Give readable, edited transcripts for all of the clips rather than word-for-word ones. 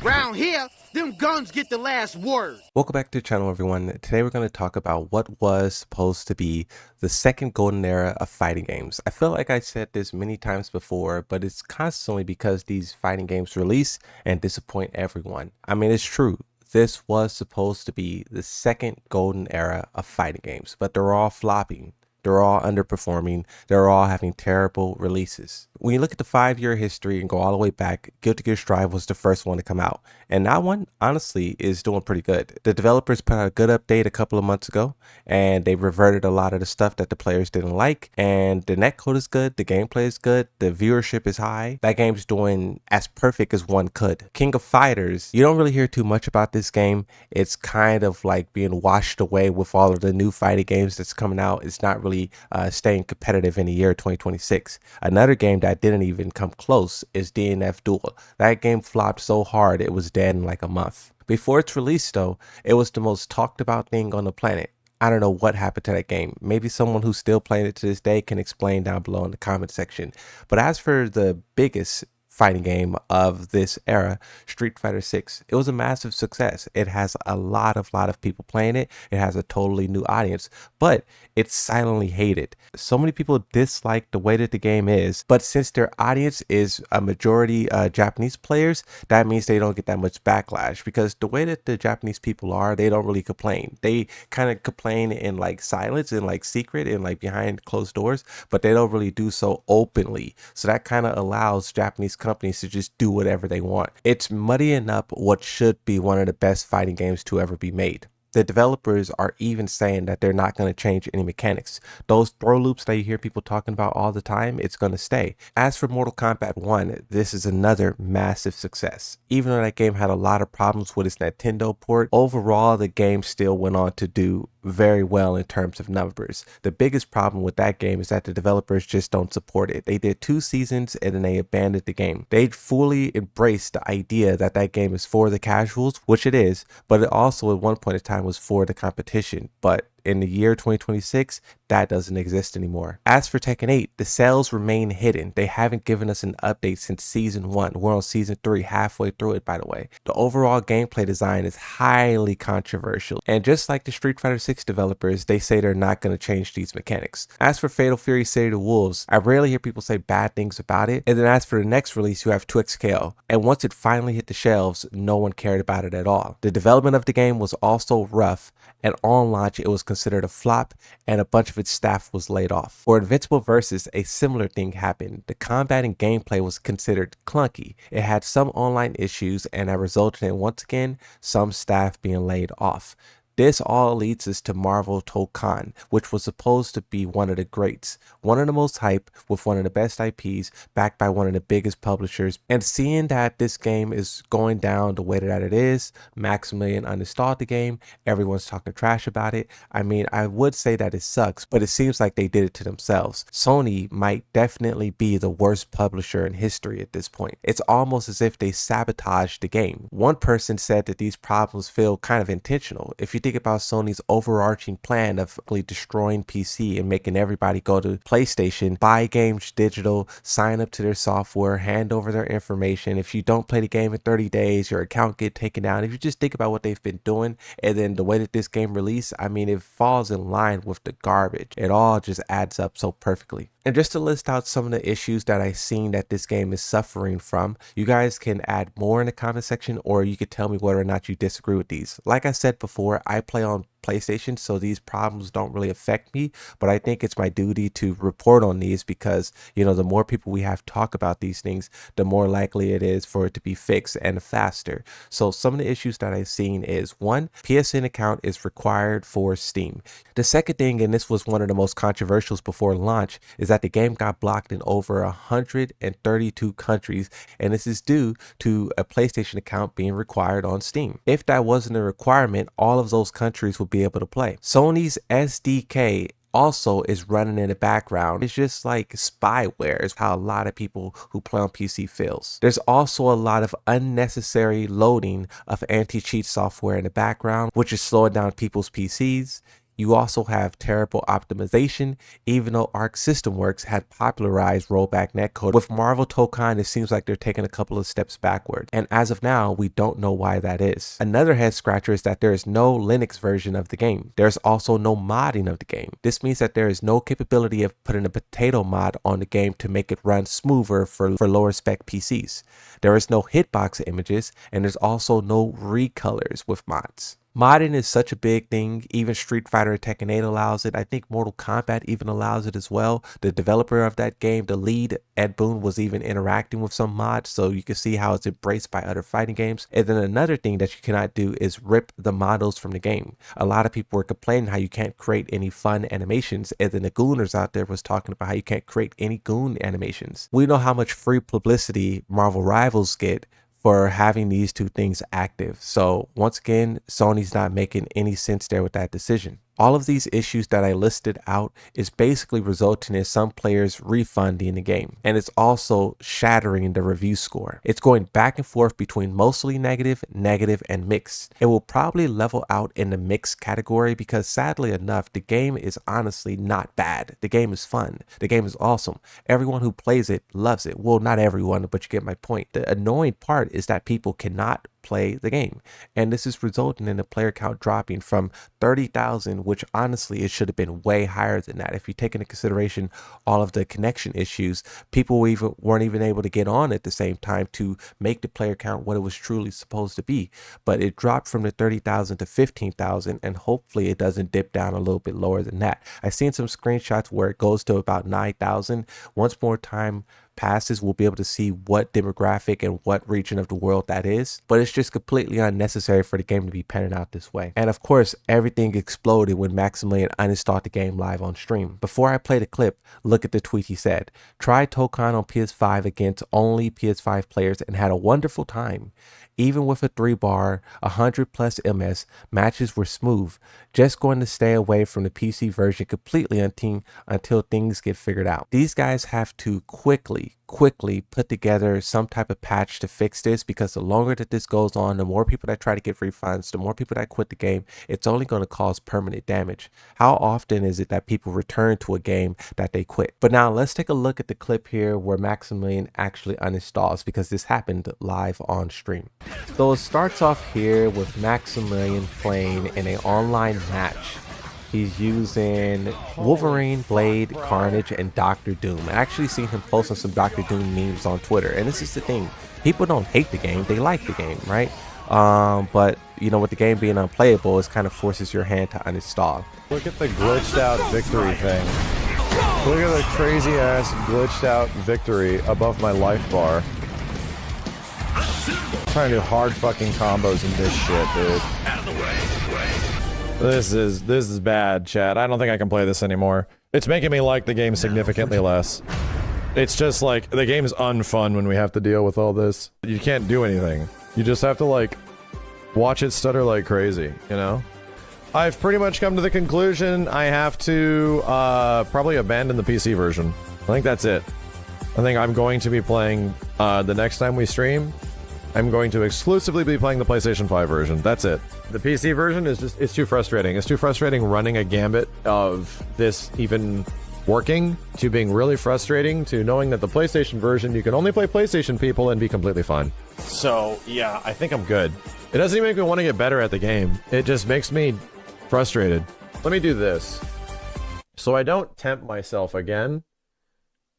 Round here, them guns get the last word. Welcome back to the channel, everyone. Today we're going to talk about what was supposed to be the second golden era of fighting games. I feel like I said this many times before, but it's constantly because these fighting games release and disappoint everyone. I mean, it's true. This was supposed to be the second golden era of fighting games, but they're all flopping. They're all underperforming. They're all having terrible releases. When you look at the 5-year history and go all the way back, Guilty Gear Strive was the first one to come out. And that one, honestly, is doing pretty good. The developers put out a good update a couple of months ago, and they reverted a lot of the stuff that the players didn't like. And the netcode is good. The gameplay is good. The viewership is high. That game's doing as perfect as one could. King of Fighters, you don't really hear too much about this game. It's kind of like being washed away with all of the new fighting games that's coming out. It's not really staying competitive in the year 2026. Another game that didn't even come close is DNF Duel. That game flopped so hard it was dead in like a month. Before its release though, it was the most talked about thing on the planet. I don't know what happened to that game. Maybe someone who's still playing it to this day can explain down below in the comment section. But as for the biggest fighting game of this era, Street Fighter 6, it was a massive success. It has a lot of people playing it. It has a totally new audience, but it's silently hated. So many people dislike the way that the game is, but since their audience is a majority Japanese players, that means they don't get that much backlash, because the way that the Japanese people are, they don't really complain. They kind of complain in like silence and like secret and like behind closed doors, but they don't really do so openly. So that kind of allows Japanese companies to just do whatever they want. It's muddying up what should be one of the best fighting games to ever be made. The developers are even saying that they're not going to change any mechanics. Those throw loops that you hear people talking about all the time, it's going to stay. As for Mortal Kombat 1, this is another massive success. Even though that game had a lot of problems with its Nintendo port, overall the game still went on to do very well in terms of numbers. The biggest problem with that game is that the developers just don't support it. They did 2 seasons and then they abandoned the game. They fully embraced the idea that that game is for the casuals, which it is, but it also at one point in time was for the competition. But in the year 2026, that doesn't exist anymore. As for Tekken 8, the sales remain hidden. They haven't given us an update since season 1. We're on season 3, halfway through it, by the way. The overall gameplay design is highly controversial, and just like the Street Fighter 6 developers, they say they're not going to change these mechanics. As for Fatal Fury City of the Wolves, I rarely hear people say bad things about it. And then as for the next release, you have 2XKO, and once it finally hit the shelves, no one cared about it at all. The development of the game was also rough, and on launch it was considered a flop, and a bunch of its staff was laid off. For Invincible Versus, a similar thing happened. The combat and gameplay was considered clunky. It had some online issues, and that resulted in, once again, some staff being laid off. This all leads us to Marvel Tokon, which was supposed to be one of the greats, one of the most hype, with one of the best IPs, backed by one of the biggest publishers. And seeing that this game is going down the way that it is, Maximilian uninstalled the game, everyone's talking trash about it. I mean, I would say that it sucks, but it seems like they did it to themselves. Sony might definitely be the worst publisher in history at this point. It's almost as if they sabotaged the game. One person said that these problems feel kind of intentional. If you think about Sony's overarching plan of destroying PC and making everybody go to PlayStation, buy games digital, sign up to their software, hand over their information. If you don't play the game in 30 days, your account get taken down. If you just think about what they've been doing, and then the way that this game released, I mean, it falls in line with the garbage. It all just adds up so perfectly. And just to list out some of the issues that I've seen that this game is suffering from, you guys can add more in the comment section, or you could tell me whether or not you disagree with these. Like I said before, I play on PlayStation, so these problems don't really affect me, but I think it's my duty to report on these because, you know, the more people we have talk about these things, the more likely it is for it to be fixed and faster. So some of the issues that I've seen is, one, PSN account is required for Steam. The second thing, and this was one of the most controversials before launch, is that the game got blocked in over 132 countries, and this is due to a PlayStation account being required on Steam. If that wasn't a requirement, all of those countries would be able to play. Sony's SDK also is running in the background. It's just like spyware is how a lot of people who play on PC feels. There's also a lot of unnecessary loading of anti-cheat software in the background, which is slowing down people's PCs. You also have terrible optimization, even though Arc System Works had popularized rollback netcode. With Marvel Tokon, it seems like they're taking a couple of steps backward. And as of now, we don't know why that is. Another head scratcher is that there is no Linux version of the game. There's also no modding of the game. This means that there is no capability of putting a potato mod on the game to make it run smoother for lower spec PCs. There is no hitbox images, and there's also no recolors with mods. Modding is such a big thing. Even Street Fighter and Tekken 8 allows it. I think Mortal Kombat even allows it as well. The developer of that game, the lead, Ed Boon, was even interacting with some mods, so you can see how it's embraced by other fighting games. And then another thing that you cannot do is rip the models from the game. A lot of people were complaining how you can't create any fun animations, and then the Gooners out there was talking about how you can't create any Goon animations. We know how much free publicity Marvel Rivals get for having these two things active. So once again, Sony's not making any sense there with that decision. All of these issues that I listed out is basically resulting in some players refunding the game, and it's also shattering the review score. It's going back and forth between mostly negative, negative, and mixed. It will probably level out in the mixed category because sadly enough, the game is honestly not bad. The game is fun. The game is awesome. Everyone who plays it loves it. Well, not everyone, but you get my point. The annoying part is that people cannot play the game, and this is resulting in the player count dropping from 30,000, which honestly it should have been way higher than that. If you take into consideration all of the connection issues, people weren't even able to get on at the same time to make the player count what it was truly supposed to be. But it dropped from the 30,000 to 15,000, and hopefully it doesn't dip down a little bit lower than that. I've seen some screenshots where it goes to about 9,000. Once more time passes, we'll be able to see what demographic and what region of the world that is, but it's just completely unnecessary for the game to be panning out this way. And of course, everything exploded when Maximilian uninstalled the game live on stream. Before I play the clip, look at the tweet he said. Tried Tokon on PS5 against only PS5 players and had a wonderful time. Even with a 3-bar, 100+ MS, matches were smooth. Just going to stay away from the PC version completely until things get figured out. These guys have to quickly put together some type of patch to fix this, because the longer that this goes on, the more people that try to get refunds, the more people that quit the game, it's only going to cause permanent damage. How often is it that people return to a game that they quit? But now let's take a look at the clip here where Maximilian actually uninstalls, because this happened live on stream. So it starts off here with Maximilian playing in an online match. He's using Wolverine, Blade, Carnage, and Doctor Doom. I actually seen him posting some Doctor Doom memes on Twitter. And this is the thing. People don't hate the game. They like the game, right? But, you know, with the game being unplayable, it kind of forces your hand to uninstall. Look at the glitched out victory thing. Look at the crazy ass glitched out victory above my life bar. I'm trying to do hard fucking combos in this shit, dude. This is bad, chat. I don't think I can play this anymore. It's making me like the game significantly less. It's just like, the game's unfun when we have to deal with all this. You can't do anything. You just have to, like, watch it stutter like crazy, you know? I've pretty much come to the conclusion I have to, probably abandon the PC version. I think that's it. I think I'm going to be playing, the next time we stream, I'm going to exclusively be playing the PlayStation 5 version. That's it. The PC version is just, it's too frustrating. It's too frustrating running a gambit of this even working, to being really frustrating, to knowing that the PlayStation version, you can only play PlayStation people and be completely fine. So, yeah, I think I'm good. It doesn't even make me want to get better at the game. It just makes me frustrated. Let me do this. So I don't tempt myself again.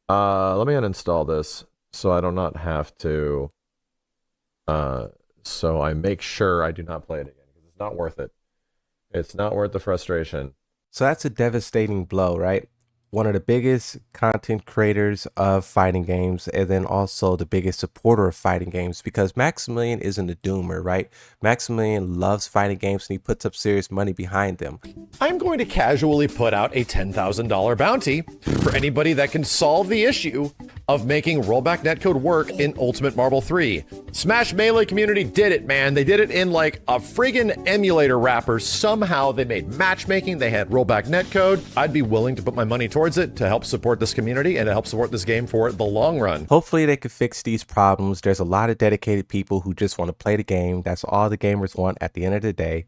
Let me uninstall this so I do not have to... so I make sure I do not play it again, because it's not worth it. It's not worth the frustration. So that's a devastating blow, right? One of the biggest content creators of fighting games, and then also the biggest supporter of fighting games, because Maximilian isn't a doomer, right? Maximilian loves fighting games and he puts up serious money behind them. I'm going to casually put out a $10,000 bounty for anybody that can solve the issue of making rollback netcode work in Ultimate Marvel 3. Smash Melee community did it, man. They did it in like a friggin' emulator wrapper. Somehow they made matchmaking, they had rollback netcode. I'd be willing to put my money towards it to help support this community and to help support this game for the long run. Hopefully they could fix these problems. There's a lot of dedicated people who just want to play the game. That's all the gamers want at the end of the day.